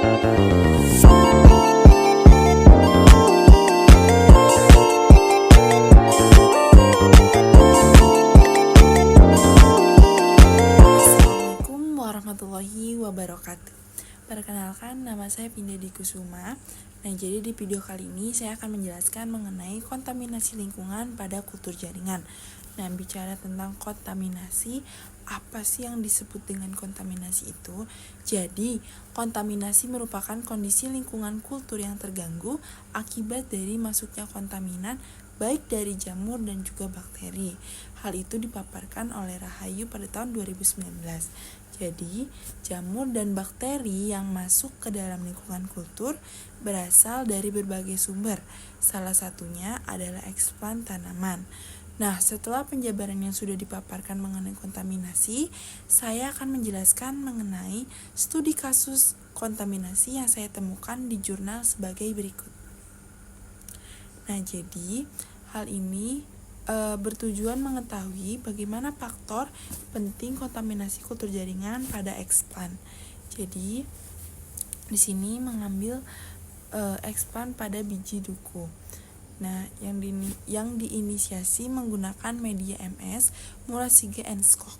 Assalamualaikum warahmatullahi wabarakatuh. Perkenalkan, nama saya Pindadi Kusuma. Nah, jadi di video kali ini saya akan menjelaskan mengenai kontaminasi lingkungan pada kultur jaringan. Nah, bicara tentang kontaminasi, apa sih yang disebut dengan kontaminasi itu? Jadi, kontaminasi merupakan kondisi lingkungan kultur yang terganggu akibat dari masuknya kontaminan baik dari jamur dan juga bakteri. Hal itu dipaparkan oleh Rahayu pada tahun 2019. Jadi, jamur dan bakteri yang masuk ke dalam lingkungan kultur berasal dari berbagai sumber. Salah satunya adalah eksplan tanaman. Nah, setelah penjabaran yang sudah dipaparkan mengenai kontaminasi, saya akan menjelaskan mengenai studi kasus kontaminasi yang saya temukan di jurnal sebagai berikut. Nah, jadi hal ini bertujuan mengetahui bagaimana faktor penting kontaminasi kultur jaringan pada eksplan. Jadi, di sini mengambil eksplan pada biji duku. Nah, yang diinisiasi menggunakan media MS Murasige and Skok.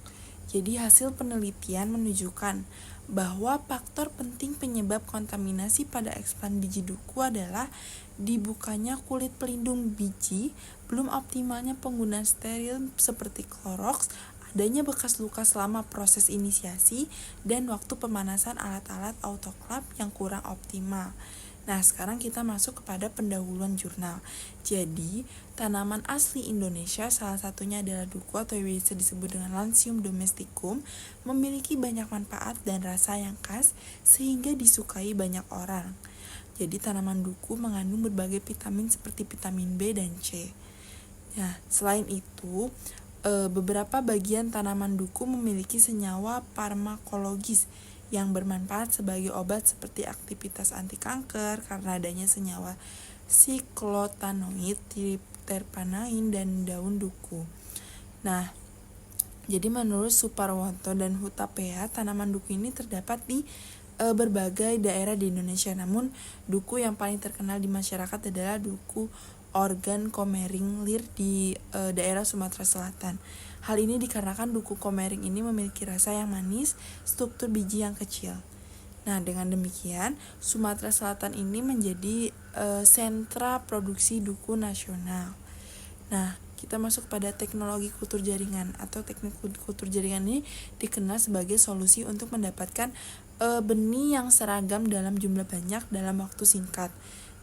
Jadi hasil penelitian menunjukkan bahwa faktor penting penyebab kontaminasi pada eksplan biji duku adalah dibukanya kulit pelindung biji, belum optimalnya penggunaan steril seperti Clorox, adanya bekas luka selama proses inisiasi, dan waktu pemanasan alat-alat autoklaf yang kurang optimal. Nah, sekarang kita masuk kepada pendahuluan jurnal. Jadi, tanaman asli Indonesia, salah satunya adalah duku atau biasa disebut dengan Lansium domesticum, memiliki banyak manfaat dan rasa yang khas sehingga disukai banyak orang. Jadi, tanaman duku mengandung berbagai vitamin seperti vitamin B dan C. Nah, selain itu, beberapa bagian tanaman duku memiliki senyawa farmakologis yang bermanfaat sebagai obat seperti aktivitas anti kanker karena adanya senyawa siklotanoid, terpanain, dan daun duku. Nah, jadi menurut Suparwonto dan Hutapea, tanaman duku ini terdapat di berbagai daerah di Indonesia. Namun, duku yang paling terkenal di masyarakat adalah duku organ komering lir di daerah Sumatera Selatan. Hal ini dikarenakan duku komering ini memiliki rasa yang manis, struktur biji yang kecil. Nah, dengan demikian, Sumatera Selatan ini menjadi sentra produksi duku nasional. Nah, kita masuk pada teknologi kultur jaringan atau teknik kultur jaringan ini dikenal sebagai solusi untuk mendapatkan benih yang seragam dalam jumlah banyak dalam waktu singkat.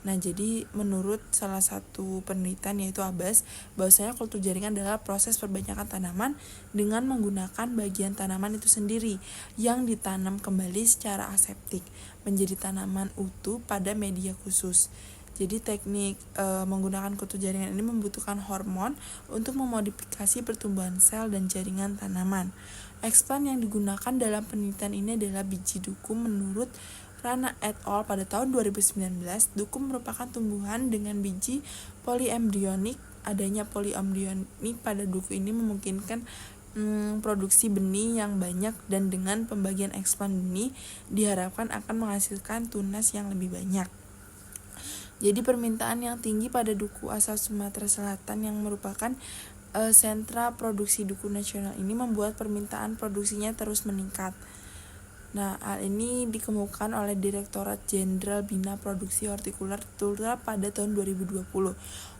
Nah, jadi menurut salah satu penelitian yaitu Abbas, bahwasanya kultur jaringan adalah proses perbanyakan tanaman dengan menggunakan bagian tanaman itu sendiri yang ditanam kembali secara aseptik menjadi tanaman utuh pada media khusus. Jadi teknik menggunakan kultur jaringan ini membutuhkan hormon untuk memodifikasi pertumbuhan sel dan jaringan tanaman. Eksplan yang digunakan dalam penelitian ini adalah biji duku. Menurut Rana et al. Pada tahun 2019, duku merupakan tumbuhan dengan biji polyembryonik. Adanya polyembryonik pada duku ini memungkinkan produksi benih yang banyak, dan dengan pembagian eksplan benih diharapkan akan menghasilkan tunas yang lebih banyak. Jadi permintaan yang tinggi pada duku asal Sumatera Selatan yang merupakan sentra produksi duku nasional ini membuat permintaan produksinya terus meningkat. Nah, hal ini dikemukakan oleh Direktorat Jenderal Bina Produksi Hortikultura pada tahun 2020.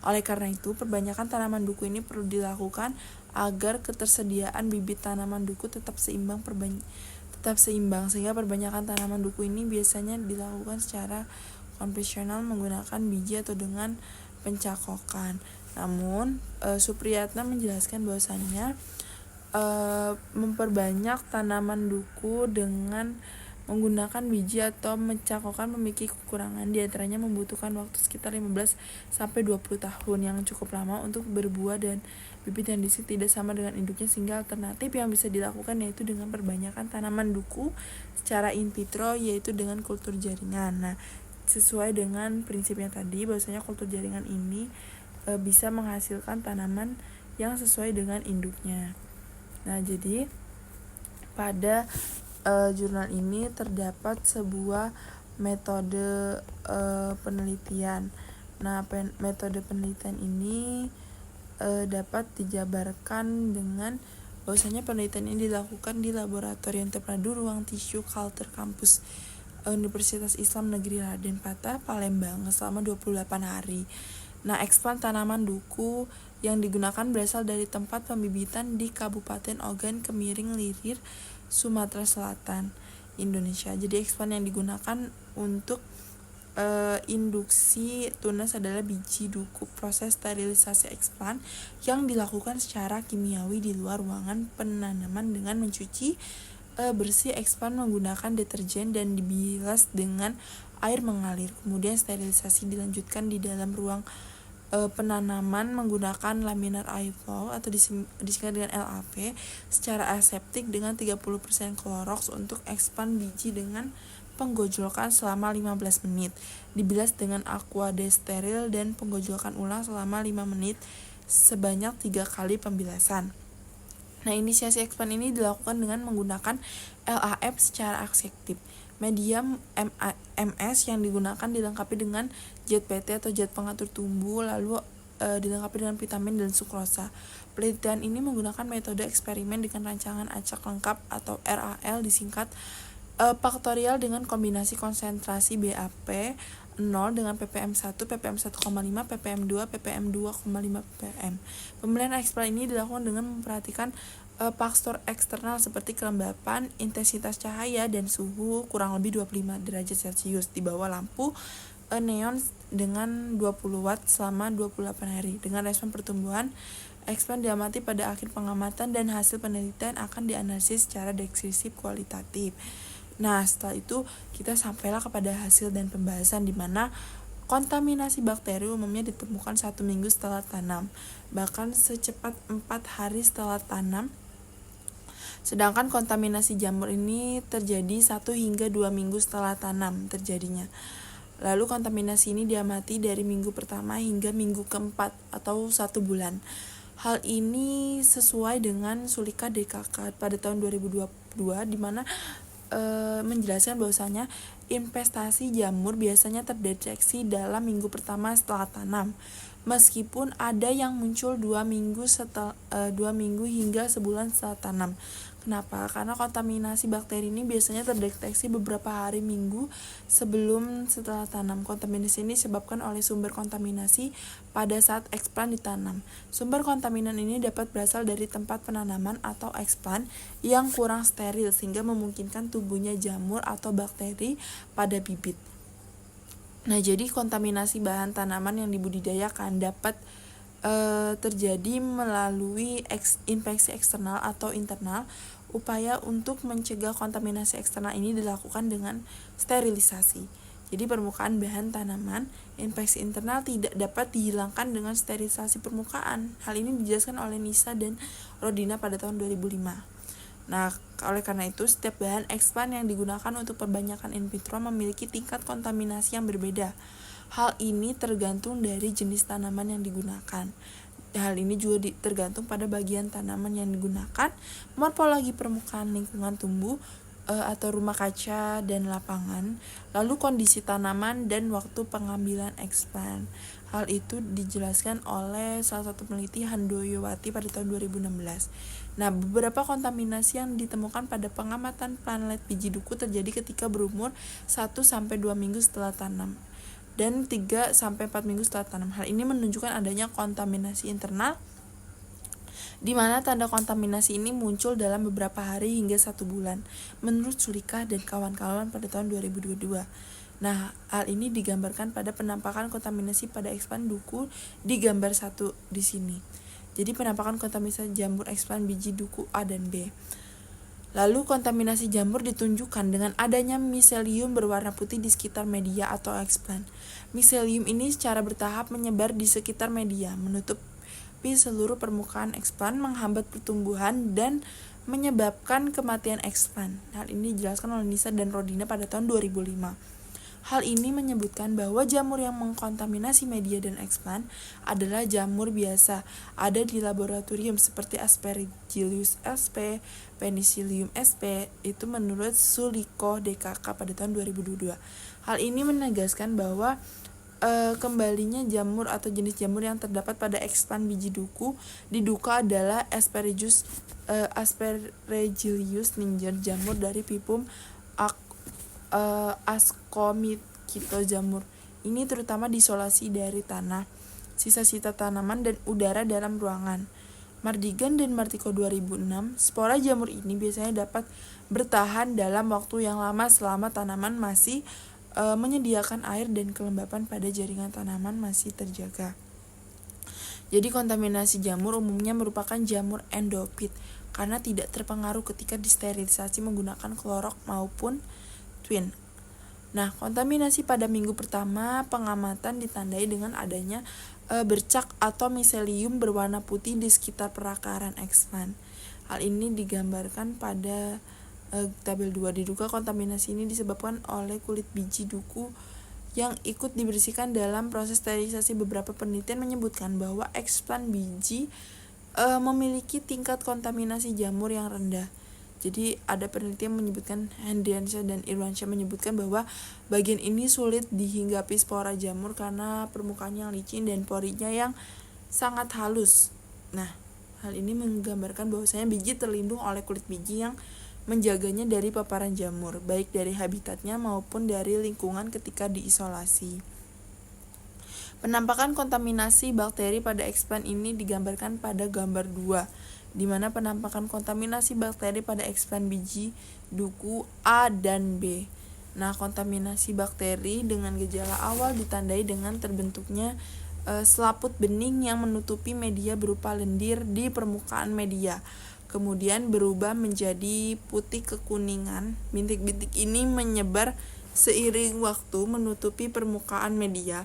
Oleh karena itu, perbanyakan tanaman duku ini perlu dilakukan agar ketersediaan bibit tanaman duku tetap seimbang, sehingga perbanyakan tanaman duku ini biasanya dilakukan secara konvensional menggunakan biji atau dengan pencakokan. Namun, Supriyatna menjelaskan bahwasannya memperbanyak tanaman duku dengan menggunakan biji atau mencakokan memiliki kekurangan, diantaranya membutuhkan waktu sekitar 15-20 tahun yang cukup lama untuk berbuah, dan bibit yang diisi tidak sama dengan induknya, sehingga alternatif yang bisa dilakukan yaitu dengan perbanyakan tanaman duku secara in vitro, yaitu dengan kultur jaringan. Nah, sesuai dengan prinsipnya tadi, bahwasanya kultur jaringan ini bisa menghasilkan tanaman yang sesuai dengan induknya. Nah, jadi pada jurnal ini terdapat sebuah metode penelitian. Nah, metode penelitian ini dapat dijabarkan dengan bahwasanya penelitian ini dilakukan di laboratorium terpadu ruang tisu culture kampus Universitas Islam Negeri Raden Patah, Palembang selama 28 hari. Nah, eksplan tanaman duku yang digunakan berasal dari tempat pembibitan di Kabupaten Ogan Kemiring Lirir, Sumatera Selatan, Indonesia. Jadi eksplan yang digunakan untuk induksi tunas adalah biji duku. Proses sterilisasi eksplan yang dilakukan secara kimiawi di luar ruangan penanaman dengan mencuci bersih eksplan menggunakan deterjen dan dibilas dengan air mengalir. Kemudian sterilisasi dilanjutkan di dalam ruang penanaman menggunakan laminar air flow atau disingkat dengan LAP secara aseptik dengan 30% klorox untuk eksplan biji dengan penggojlokan selama 15 menit, dibilas dengan aqua desteril dan penggojlokan ulang selama 5 menit sebanyak 3 kali pembilasan. Nah, inisiasi eksplan ini dilakukan dengan menggunakan LAF secara aseptik. Medium MS yang digunakan dilengkapi dengan zat PT atau zat pengatur tumbuh, lalu dilengkapi dengan vitamin dan sukrosa. Penelitian ini menggunakan metode eksperimen dengan rancangan acak lengkap atau RAL disingkat faktorial dengan kombinasi konsentrasi BAP 0 dengan ppm 1, ppm 1,5, ppm 2, ppm 2,5 ppm. Pemilihan eksplan ini dilakukan dengan memperhatikan faktor eksternal seperti kelembapan, intensitas cahaya, dan suhu kurang lebih 25 derajat Celcius di bawah lampu neon dengan 20 watt selama 28 hari. Dengan respon pertumbuhan, eksplan diamati pada akhir pengamatan dan hasil penelitian akan dianalisis secara deskriptif kualitatif. Nah, setelah itu kita sampailah kepada hasil dan pembahasan di mana kontaminasi bakteri umumnya ditemukan 1 minggu setelah tanam, bahkan secepat 4 hari setelah tanam. Sedangkan kontaminasi jamur ini terjadi 1 hingga 2 minggu setelah tanam terjadinya. Lalu kontaminasi ini diamati dari minggu pertama hingga minggu keempat atau 1 bulan. Hal ini sesuai dengan Sulika DKK pada tahun 2022 di mana menjelaskan bahwasanya investasi jamur biasanya terdeteksi dalam minggu pertama setelah tanam, meskipun ada yang muncul 2 minggu hingga sebulan setelah tanam. Kenapa? Karena kontaminasi bakteri ini biasanya terdeteksi beberapa hari minggu setelah tanam. Kontaminasi ini disebabkan oleh sumber kontaminasi pada saat eksplan ditanam. Sumber kontaminan ini dapat berasal dari tempat penanaman atau eksplan yang kurang steril sehingga memungkinkan tumbuhnya jamur atau bakteri pada bibit. Nah, jadi kontaminasi bahan tanaman yang dibudidayakan dapat terjadi melalui infeksi eksternal atau internal. Upaya untuk mencegah kontaminasi eksternal ini dilakukan dengan sterilisasi. Jadi permukaan bahan tanaman, infeksi internal tidak dapat dihilangkan dengan sterilisasi permukaan. Hal ini dijelaskan oleh Nisa dan Rodina pada tahun 2005. Nah, oleh karena itu setiap bahan eksplan yang digunakan untuk perbanyakan in vitro memiliki tingkat kontaminasi yang berbeda. Hal ini tergantung dari jenis tanaman yang digunakan. Hal ini juga tergantung pada bagian tanaman yang digunakan, morfologi permukaan lingkungan tumbuh atau rumah kaca dan lapangan, lalu kondisi tanaman dan waktu pengambilan eksplan. Hal itu dijelaskan oleh salah satu peneliti Handoyowati pada tahun 2016. Nah, beberapa kontaminasi yang ditemukan pada pengamatan planet biji duku terjadi ketika berumur 1-2 minggu setelah tanam dan 3-4 minggu setelah tanam. Hal ini menunjukkan adanya kontaminasi internal, di mana tanda kontaminasi ini muncul dalam beberapa hari hingga 1 bulan, menurut Sulika dan kawan-kawan pada tahun 2022. Nah, hal ini digambarkan pada penampakan kontaminasi pada eksplan duku di gambar 1 di sini. Jadi penampakan kontaminasi jamur eksplan biji duku A dan B. Lalu kontaminasi jamur ditunjukkan dengan adanya miselium berwarna putih di sekitar media atau eksplan. Miselium ini secara bertahap menyebar di sekitar media, menutupi seluruh permukaan eksplan, menghambat pertumbuhan dan menyebabkan kematian eksplan. Hal ini dijelaskan oleh Nisa dan Rodina pada tahun 2005. Hal ini menyebutkan bahwa jamur yang mengkontaminasi media dan eksplan adalah jamur biasa ada di laboratorium seperti Aspergillus sp, Penicillium sp, itu menurut Suliko DKK pada tahun 2022. Hal ini menegaskan bahwa kembalinya jamur atau jenis jamur yang terdapat pada eksplan biji duku diduga adalah Aspergillus niger, jamur dari Pipum Ascomycete jamur. Ini terutama diisolasi dari tanah, sisa-sisa tanaman dan udara dalam ruangan. Mardigan dan Martiko 2006, spora jamur ini biasanya dapat bertahan dalam waktu yang lama selama tanaman masih menyediakan air dan kelembapan pada jaringan tanaman masih terjaga. Jadi kontaminasi jamur umumnya merupakan jamur endofit karena tidak terpengaruh ketika disterilisasi menggunakan klorok maupun twin. Nah, kontaminasi pada minggu pertama pengamatan ditandai dengan adanya bercak atau miselium berwarna putih di sekitar perakaran eksplan. Hal ini digambarkan pada tabel 2. Diduga kontaminasi ini disebabkan oleh kulit biji duku yang ikut dibersihkan dalam proses sterilisasi. Beberapa penelitian menyebutkan bahwa eksplan biji memiliki tingkat kontaminasi jamur yang rendah. Jadi ada penelitian menyebutkan, Hendriansyah dan Irwansyah menyebutkan bahwa bagian ini sulit dihinggapi spora jamur karena permukaannya yang licin dan porinya yang sangat halus. Nah, hal ini menggambarkan bahwasanya biji terlindung oleh kulit biji yang menjaganya dari paparan jamur, baik dari habitatnya maupun dari lingkungan ketika diisolasi. Penampakan kontaminasi bakteri pada eksplan ini digambarkan pada gambar 2, di mana penampakan kontaminasi bakteri pada eksplan biji duku A dan B. Nah, kontaminasi bakteri dengan gejala awal ditandai dengan terbentuknya selaput bening yang menutupi media berupa lendir di permukaan media. Kemudian berubah menjadi putih kekuningan. Bintik-bintik ini menyebar seiring waktu menutupi permukaan media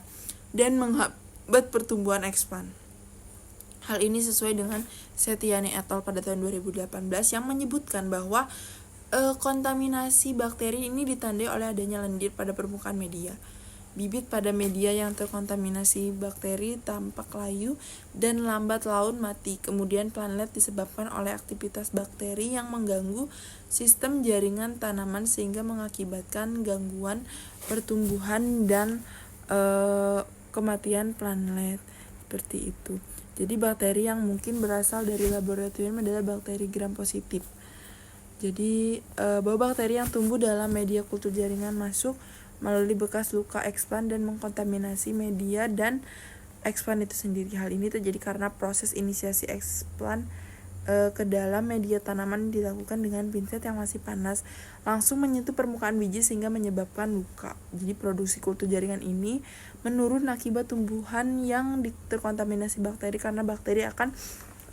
dan menghambat pertumbuhan eksplan. Hal ini sesuai dengan Setiani et al. Pada tahun 2018 yang menyebutkan bahwa kontaminasi bakteri ini ditandai oleh adanya lendir pada permukaan media. Bibit pada media yang terkontaminasi bakteri tampak layu dan lambat laun mati. Kemudian planlet disebabkan oleh aktivitas bakteri yang mengganggu sistem jaringan tanaman sehingga mengakibatkan gangguan pertumbuhan dan kematian planlet. Seperti itu. Jadi bakteri yang mungkin berasal dari laboratorium adalah bakteri gram positif. Jadi bahwa bakteri yang tumbuh dalam media kultur jaringan masuk melalui bekas luka eksplan dan mengkontaminasi media dan eksplan itu sendiri. Hal ini terjadi karena proses inisiasi eksplan ke dalam media tanaman dilakukan dengan pinset yang masih panas langsung menyentuh permukaan biji sehingga menyebabkan luka. Jadi produksi kultur jaringan ini menurun akibat tumbuhan yang terkontaminasi bakteri karena bakteri akan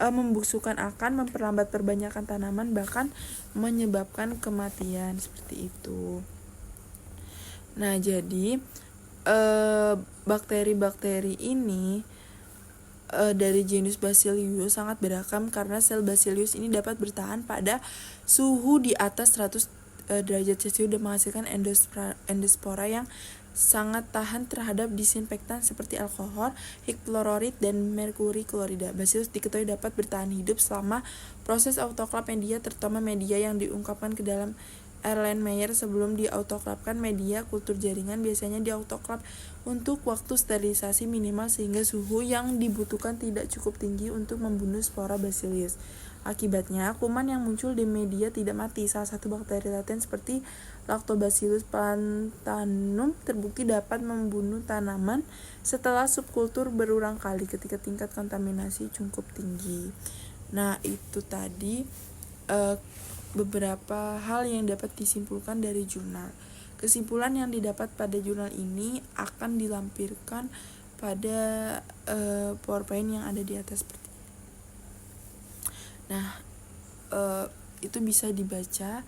membusukkan akar, memperlambat perbanyakan tanaman, bahkan menyebabkan kematian seperti itu. Nah, jadi bakteri-bakteri ini dari genus Bacillus sangat beragam karena sel Bacillus ini dapat bertahan pada suhu di atas 100 derajat Celcius dan menghasilkan endospora yang sangat tahan terhadap disinfektan seperti alkohol, hiklorit, dan merkuri klorida. Bacillus diketahui dapat bertahan hidup selama proses autoklav media, terutama media yang diungkapkan ke dalam Erlenmeyer sebelum diautoklafkan. Media kultur jaringan biasanya diautoklav untuk waktu sterilisasi minimal sehingga suhu yang dibutuhkan tidak cukup tinggi untuk membunuh spora Bacillus. Akibatnya, kuman yang muncul di media tidak mati. Salah satu bakteri laten seperti Lactobacillus plantanum terbukti dapat membunuh tanaman setelah subkultur berulang kali ketika tingkat kontaminasi cukup tinggi. Nah, itu tadi beberapa hal yang dapat disimpulkan dari jurnal. Kesimpulan yang didapat pada jurnal ini akan dilampirkan pada PowerPoint yang ada di atas seperti ini. Nah, itu bisa dibaca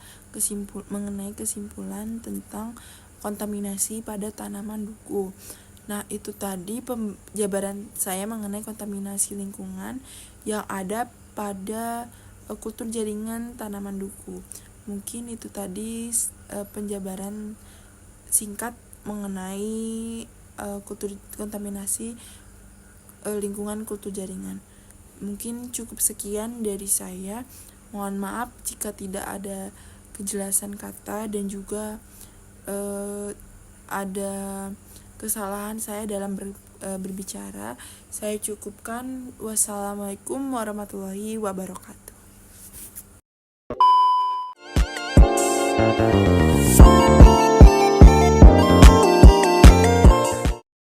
mengenai kesimpulan tentang kontaminasi pada tanaman duku. Nah, itu tadi penjabaran saya mengenai kontaminasi lingkungan yang ada pada kultur jaringan tanaman duku. Mungkin itu tadi penjabaran singkat mengenai kontaminasi lingkungan kultur jaringan. Mungkin cukup sekian dari saya. Mohon maaf jika tidak ada kejelasan kata dan juga ada kesalahan saya dalam berbicara. Saya cukupkan. Wassalamualaikum warahmatullahi wabarakatuh.